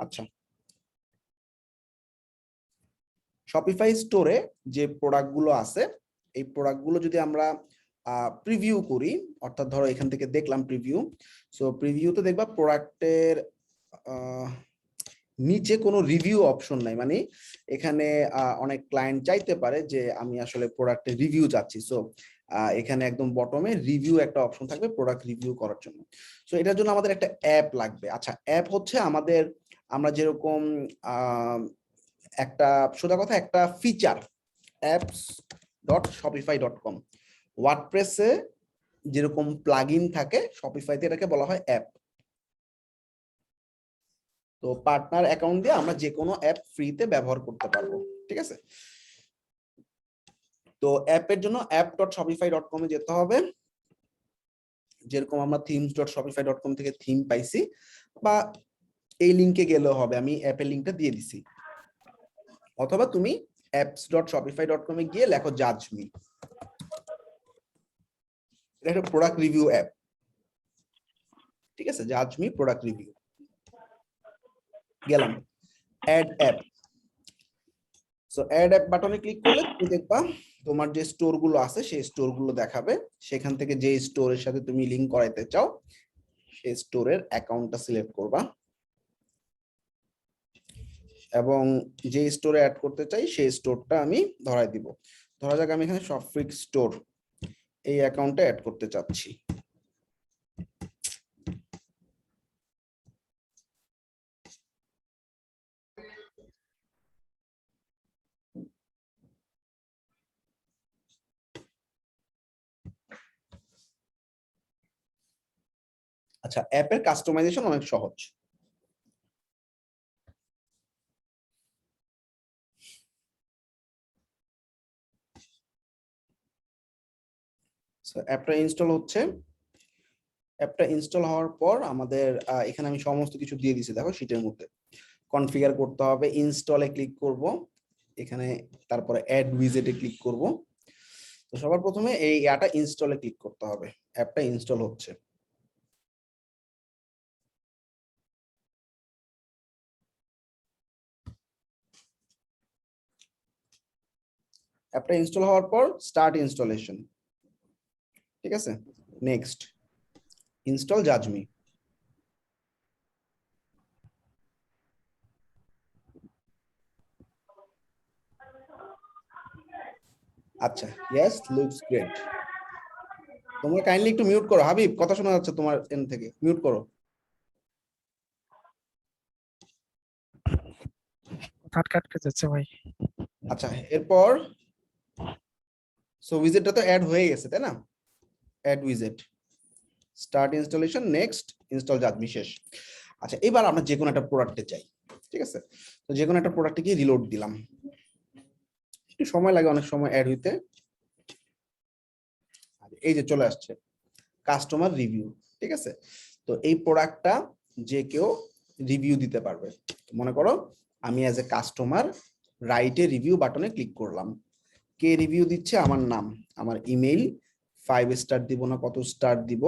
আচ্ছা, শপিফাই স্টোরে যে প্রোডাক্টগুলো আছে এই প্রোডাক্টগুলো যদি আমরা প্রিভিউ করি, অর্থাৎ ধরো এখান থেকে দেখলাম প্রিভিউ, সো প্রিভিউতে দেখবা প্রোডাক্টের নিচে কোনো রিভিউ অপশন নাই, মানে এখানে অনেক ক্লায়েন্ট চাইতে পারে যে আমি আসলে প্রোডাক্টের রিভিউ চাচ্ছি, সো এখানে একদম বটমে রিভিউ একটা অপশন থাকবে প্রোডাক্ট রিভিউ করার জন্য। সো এটার জন্য আমাদের একটা অ্যাপ লাগবে। আচ্ছা, অ্যাপ হচ্ছে আমরা যেরকম একটা সোজা কথা একটা ফিচার apps.shopify.com, ওয়ার্ডপ্রেসে যেরকম প্লাগইন থাকে শপিফাইতে এটাকে বলা হয় অ্যাপ। তো পার্টনার অ্যাকাউন্ট দিয়ে আমরা যে কোনো অ্যাপ ফ্রিতে ব্যবহার করতে পারবো, ঠিক আছে? তো অ্যাপের জন্য app.shopify.com এ যেতে হবে, যেরকম আমরা themes.shopify.com থেকে থিম পাইছি, বা এই লিংকে গেলেও হবে, আমি অ্যাপের লিংকটা দিয়ে দিছি, অথবা তুমি apps.shopify.com এ গিয়ে লেখো JudgeMe। এটা একটা প্রোডাক্ট রিভিউ অ্যাপ, ঠিক আছে? JudgeMe product review. গেলাম add app. So add app বাটনে ক্লিক করলে তুমি দেখবা তোমার যে স্টোর গুলো আছে সেই স্টোর গুলো দেখাবে। সেখান থেকে যে স্টোরের সাথে তুমি লিংক করাইতে চাও সেই স্টোরের অ্যাকাউন্টটা সিলেক্ট করবা, এবং যে স্টোরে অ্যাড করতে চাই সেই স্টোরটা আমি ধরাই দিব। ধরা যাক আমি এখানে শপফিক স্টোর এই অ্যাকাউন্টে অ্যাড করতে চাচ্ছি। আচ্ছা, অ্যাপের কাস্টমাইজেশন অনেক সহজ। অ্যাপটা ইনস্টল হচ্ছে। অ্যাপটা ইনস্টল হওয়ার পর আমাদের এখানে আমি সমস্ত কিছু দিয়ে দিছি, দেখো শীটের মধ্যে। কনফিগার করতে হবে, ইনস্টলে ক্লিক করব, এখানে তারপরে অ্যাড উইজেটে ক্লিক করব। তো সবার প্রথমে এই অ্যাপটা ইনস্টলে ক্লিক করতে হবে। অ্যাপটা ইনস্টল হচ্ছে। অ্যাপটা ইনস্টল হওয়ার পর স্টার্ট ইনস্টলেশন, ঠিক আছে? Next, install JudgeMe. আচ্ছা, ইয়েস, লুকস গ্রেট। তোমরা কাইন্ডলি একটু মিউট করো, হাবিব, কথা শোনা যাচ্ছে তোমার এন্ড থেকে, মিউট করো। কাট কাট কে যাচ্ছে ভাই। আচ্ছা, এরপর সো উইজেটটা তো অ্যাড হয়ে গেছে, তাই না? অ্যাড উইজেট, start installation, next, install JudgeMe, শেষ। আচ্ছা, এবার আমরা যে কোনো একটা প্রোডাক্টে চাই, ঠিক আছে? তো যে কোনো একটা প্রোডাক্টে গিয়ে রিলোড দিলাম, একটু সময় লাগে অনেক সময় অ্যাড হইতে। এই যে চলে আসছে কাস্টমার রিভিউ, ঠিক আছে? তো এই প্রোডাক্টটা যে কেউ রিভিউ দিতে পারবে। মনে করো আমি অ্যাজ এ কাস্টমার রাইটে রিভিউ বাটনে ক্লিক করলাম। কে রিভিউ দিচ্ছে? আমার নাম, আমার ইমেইল, 5 স্টার দিব না কত স্টার দিব,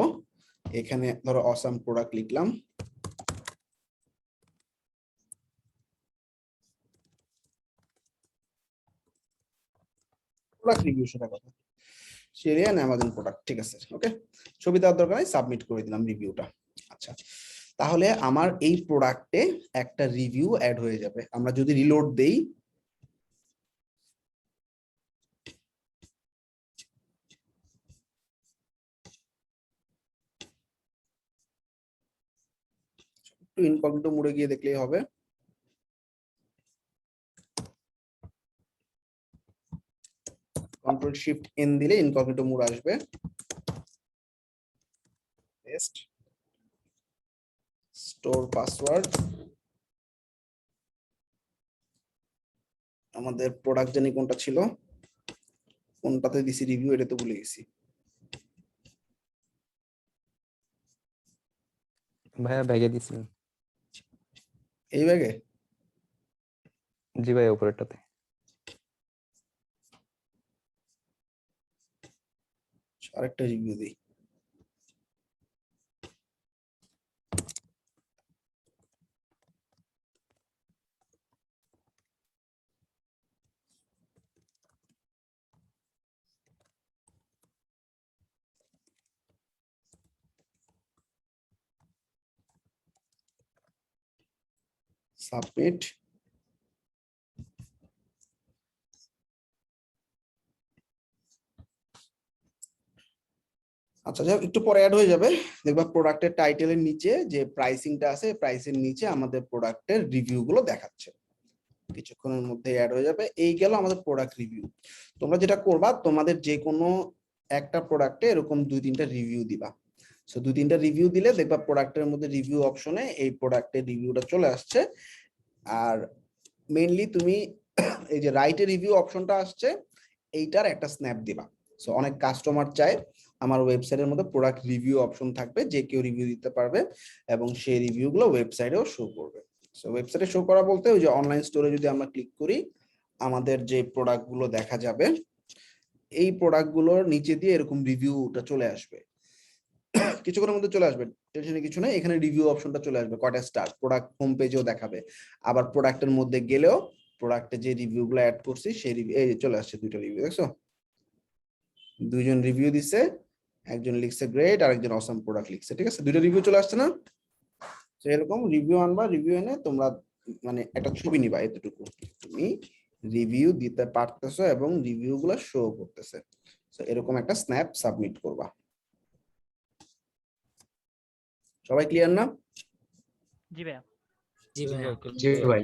এখানে ধরো অসাম প্রোডাক্ট লিখলাম। প্রোডাক্ট রিভিউ, সেটা কথা, সিরিয়ান অ্যামাজন প্রোডাক্ট, ঠিক আছে, ওকে। ছবি দেওয়ার দরকার নেই, সাবমিট করে দিলাম রিভিউটা। আচ্ছা, তাহলে আমার এই প্রোডাক্টে একটা রিভিউ অ্যাড হয়ে যাবে। আমরা যদি রিলোড দেই, একটু ইনকগনিটো মোডে গিয়ে দেখলেই হবে। কন্ট্রোল শিফট এন দিলে ইনকগনিটো মোড আসবে। পেস্ট, স্টোর পাসওয়ার্ড, আমাদের প্রোডাক্ট জানি কোনটা ছিল, কোনটাতে দিছি রিভিউ, এটা তো ভুলে গেছি। ভাইয়া ব্যাগে দিছিলেন। এই ব্যাগে? জি ভাই, উপরেরটাতে। আরেকটা রিভিউ দিই। সাবমিট। আচ্ছা যাই হোক, একটু পরে অ্যাড হয়ে যাবে, দেখবা প্রোডাক্টের টাইটেলের নিচে যে প্রাইসিংটা আছে, প্রাইসের নিচে আমাদের প্রোডাক্টের রিভিউ গুলো দেখাচ্ছে। কিছুক্ষণের মধ্যে অ্যাড হয়ে যাবে। এই গেল আমাদের প্রোডাক্ট রিভিউ। তোমরা যেটা করবা, তোমাদের যে কোনো একটা প্রোডাক্টে এরকম 2-3টা রিভিউ দিবা। সো 2-3টা রিভিউ দিলে দেখবা প্রোডাক্টের মধ্যে রিভিউ অপশনে এই প্রোডাক্টের রিভিউটা চলে আসছে। আর মেইনলি তুমি এই যে রাইটে রিভিউ অপশনটা আসছে, এইটার একটা স্ন্যাপ দিবা। সো অনেক কাস্টমার চায় আমার ওয়েবসাইটের মধ্যে প্রোডাক্ট রিভিউ অপশন থাকবে, যে কেউ রিভিউ দিতে পারবে এবং সেই রিভিউগুলো ওয়েবসাইটেও শো করবে। সো ওয়েবসাইটে শো করা বলতে ওই যে অনলাইন স্টোরে যদি আমরা ক্লিক করি, আমাদের যে প্রোডাক্টগুলো দেখা যাবে, এই প্রোডাক্টগুলোর নিচে দিয়ে এরকম রিভিউটা চলে আসবে, কিছুক্ষণের মধ্যে চলে আসবে, টেনশনে কিছু নেই। এখানে রিভিউ অপশনটা চলে আসবে, কয়টা স্টার, প্রোডাক্ট হোম পেজেও দেখাবে। আবার প্রোডাক্টের মধ্যে গেলেও প্রোডাক্টে যে রিভিউগুলো অ্যাড করছি সেই রিভিউ, এই যে চলে আসছে 2টা রিভিউ, দেখছো? 2জন রিভিউ দিছে, একজন লিখছে গ্রেট আর একজন অসাম প্রোডাক্ট লিখছে, ঠিক আছে? 2টা রিভিউ চলে আসছে না? তো এরকম রিভিউ আনবা, রিভিউ এনে তোমরা মানে একটা ছবি নিবা, এতটুকু তুমি রিভিউ দিতে পারতেছো এবং রিভিউ গুলো শো করতেছে। তো এরকম একটা স্ন্যাপ সাবমিট করবা। সবাই ক্লিয়ার না? জি ভাইয়া। জি ভাইয়া। জি ভাই।